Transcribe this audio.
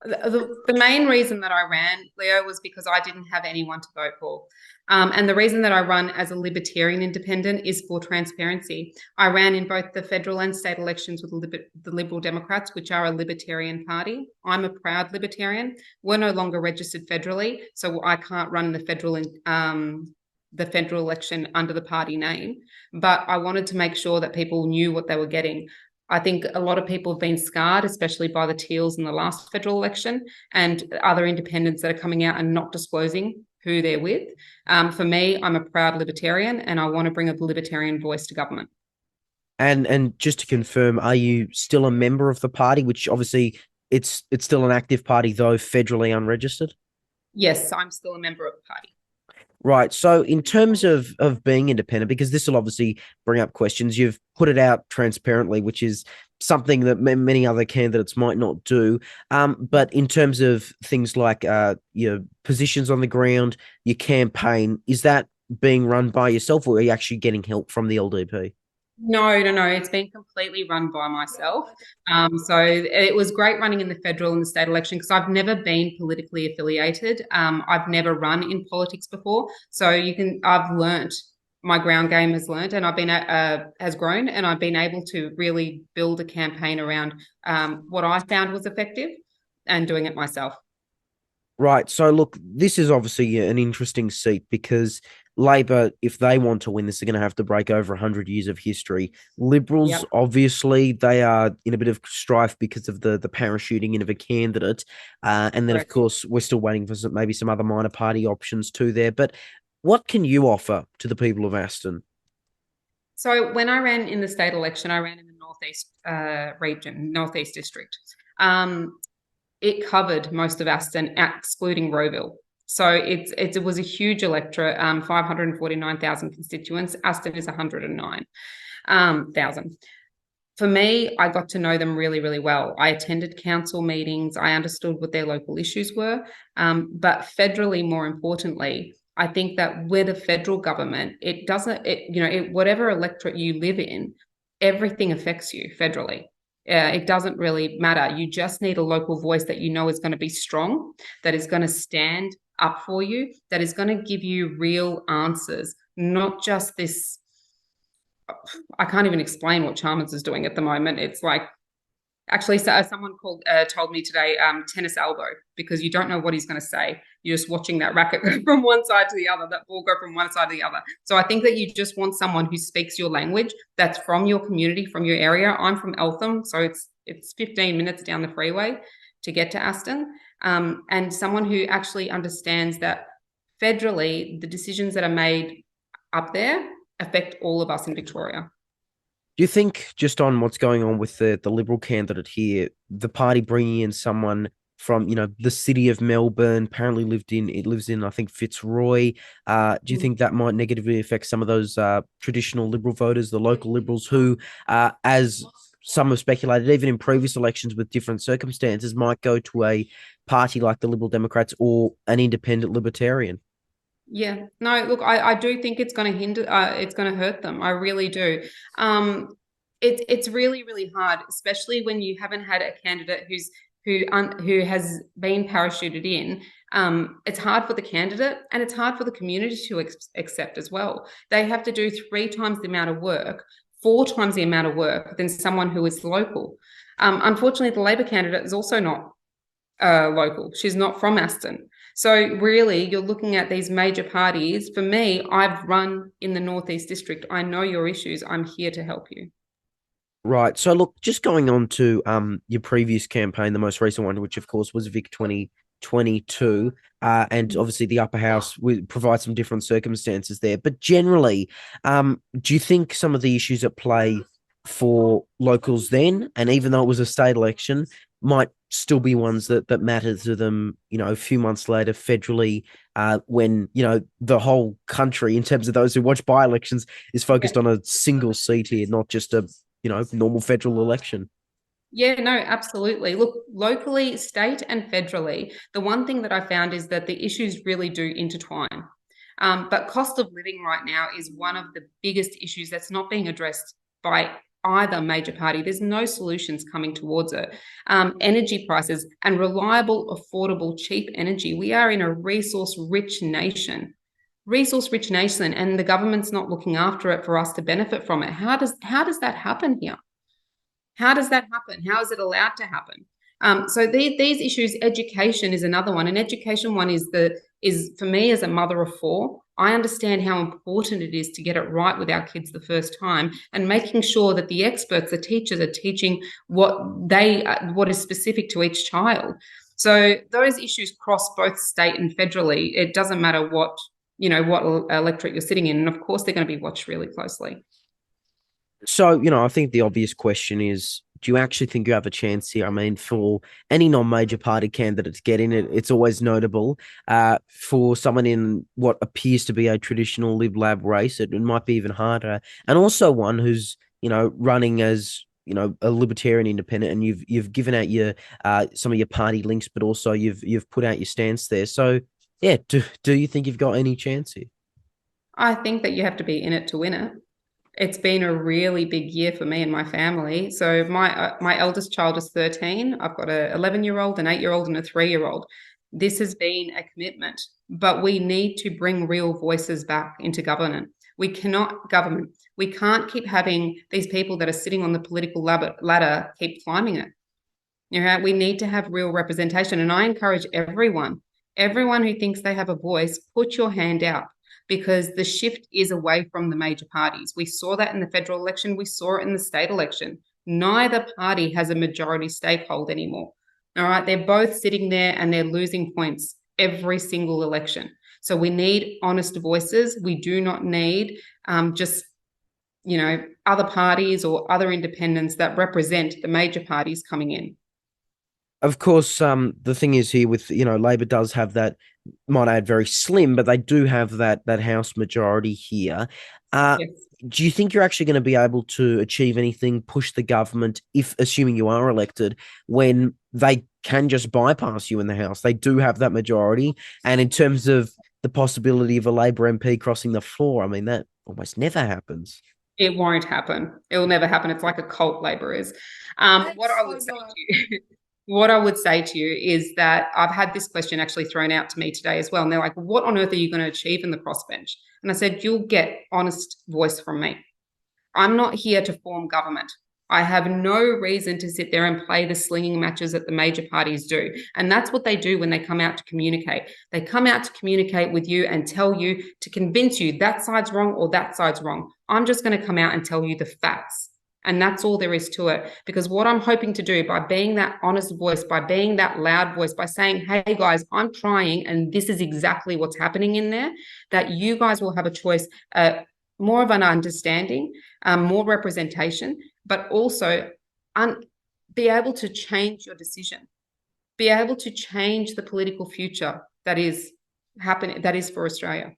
The main reason that I ran, Leo, was because I didn't have anyone to vote for. And the reason that I run as a Libertarian Independent is for transparency. I ran in both the federal and state elections with the Liberal Democrats, which are a libertarian party. I'm a proud libertarian. We're no longer registered federally, so I can't run the federal election under the party name. But I wanted to make sure that people knew what they were getting. I think a lot of people have been scarred, especially by the Teals in the last federal election and other independents that are coming out and not disclosing who they're with. For me, I'm a proud libertarian and I want to bring a libertarian voice to government. And just to confirm, are you still a member of the party? Which obviously it's still an active party, though federally unregistered. Yes, I'm still a member of the party. Right. So in terms of being independent, because this will obviously bring up questions, you've put it out transparently, which is something that many other candidates might not do. But in terms of things like your positions on the ground, your campaign, is that being run by yourself, or are you actually getting help from the LDP? No. It's been completely run by myself. So it was great running in the federal and the state election because I've never been politically affiliated. I've never run in politics before. So I've learnt, my ground game has learnt, and has grown, and I've been able to really build a campaign around what I found was effective and doing it myself. Right. So look, this is obviously an interesting seat because Labor, if they want to win this, are going to have to break over 100 years of history. Liberals, Yep. obviously, they are in a bit of strife because of the parachuting in of a candidate. And then, of Correct. course, we're still waiting for maybe some other minor party options too there. But what can you offer to the people of Aston? So when I ran in the state election, I ran in the northeast region, northeast district. Um, it covered most of Aston, excluding Rowville. So it was a huge electorate, 549,000 constituents. Aston is 109,000. For me, I got to know them really, really well. I attended council meetings. I understood what their local issues were. But federally, more importantly, I think that with a federal government, it doesn't, whatever electorate you live in, everything affects you federally. It doesn't really matter. You just need a local voice that you know is going to be strong, that is going to stand up for you, that is going to give you real answers, not just this. I can't even explain what Chalmers is doing at the moment. It's like actually, someone told me today, tennis elbow, because you don't know what he's going to say. You're just watching that racket go from one side to the other, that ball go from one side to the other. So I think that you just want someone who speaks your language, that's from your community, from your area. I'm from Eltham, so it's 15 minutes down the freeway to get to Aston, and someone who actually understands that federally the decisions that are made up there affect all of us in Victoria. Do you think, just on what's going on with the Liberal candidate here, the party bringing in someone from the city of Melbourne, apparently lives in I think Fitzroy, do you think that might negatively affect some of those traditional Liberal voters, the local Liberals, who, as some have speculated, even in previous elections with different circumstances, might go to a party like the Liberal Democrats or an independent Libertarian? Yeah, no, look, I do think it's going to it's going to hurt them. I really do. It's really, really hard, especially when you haven't had a candidate who has been parachuted in. It's hard for the candidate and it's hard for the community to accept as well. They have to do 3 times the amount of work, 4 times the amount of work than someone who is local. Unfortunately, the Labor candidate is also not local. She's not from Aston. So really, you're looking at these major parties. For me, I've run in the Northeast District. I know your issues. I'm here to help you. Right. So look, just going on to your previous campaign, the most recent one, which of course was Vic 2022, and obviously the upper house will provide some different circumstances there. But generally, do you think some of the issues at play for locals then, and even though it was a state election, might still be ones that matter to them, a few months later federally, when, the whole country, in terms of those who watch by-elections, is focused on a single seat here, not just a normal federal election. Yeah, no, absolutely. Look, locally, state and federally, the one thing that I found is that the issues really do intertwine. But cost of living right now is one of the biggest issues that's not being addressed by either major party. There's no solutions coming towards it. Energy prices and reliable, affordable, cheap energy. We are in a resource-rich nation. Resource-rich nation, and the government's not looking after it for us to benefit from it. How does that happen here? How does that happen? How is it allowed to happen? So these issues, education is another one. And education one is for me as a mother of four, I understand how important it is to get it right with our kids the first time, and making sure that the experts, the teachers, are teaching what is specific to each child. So those issues cross both state and federally. It doesn't matter what electorate you're sitting in, and of course they're going to be watched really closely. So, I think the obvious question is, do you actually think you have a chance here? I mean, for any non-major party candidate to get in it, it's always notable. For someone in what appears to be a traditional Lib Lab race, it might be even harder. And also one who's, running as, a Libertarian Independent, and you've given out your some of your party links, but also you've put out your stance there. So, yeah, do you think you've got any chance here? I think that you have to be in it to win it. It's been a really big year for me and my family. So my eldest child is 13. I've got an 11-year-old, an 8-year-old, and a 3-year-old. This has been a commitment, but we need to bring real voices back into government. We can't keep having these people that are sitting on the political ladder keep climbing it. We need to have real representation. And I encourage everyone who thinks they have a voice, put your hand out, because the shift is away from the major parties. We saw that in the federal election. We saw it in the state election. Neither party has a majority stakehold anymore. All right. They're both sitting there and they're losing points every single election. So we need honest voices. We do not need just other parties or other independents that represent the major parties coming in. Of course, the thing is here with, Labor does have that, might add, very slim, but they do have that House majority here. Yes. Do you think you're actually going to be able to achieve anything, push the government, if assuming you are elected, when they can just bypass you in the House? They do have that majority. And in terms of the possibility of a Labor MP crossing the floor, I mean, that almost never happens. It won't happen. It will never happen. It's like a cult, Labor is. What I would say to you, what I would say to you is that I've had this question actually thrown out to me today as well. And they're like, what on earth are you going to achieve in the crossbench? And I said, you'll get honest voice from me. I'm not here to form government. I have no reason to sit there and play the slinging matches that the major parties do. And that's what they do when they come out to communicate. They come out to communicate with you and tell you, to convince you that side's wrong or that side's wrong. I'm just going to come out and tell you the facts. And that's all there is to it. Because what I'm hoping to do by being that honest voice, by being that loud voice, by saying, hey guys, I'm trying and this is exactly what's happening in there, that you guys will have a choice, more of an understanding, more representation, but also be able to change your decision, be able to change the political future that is happening, that is for Australia.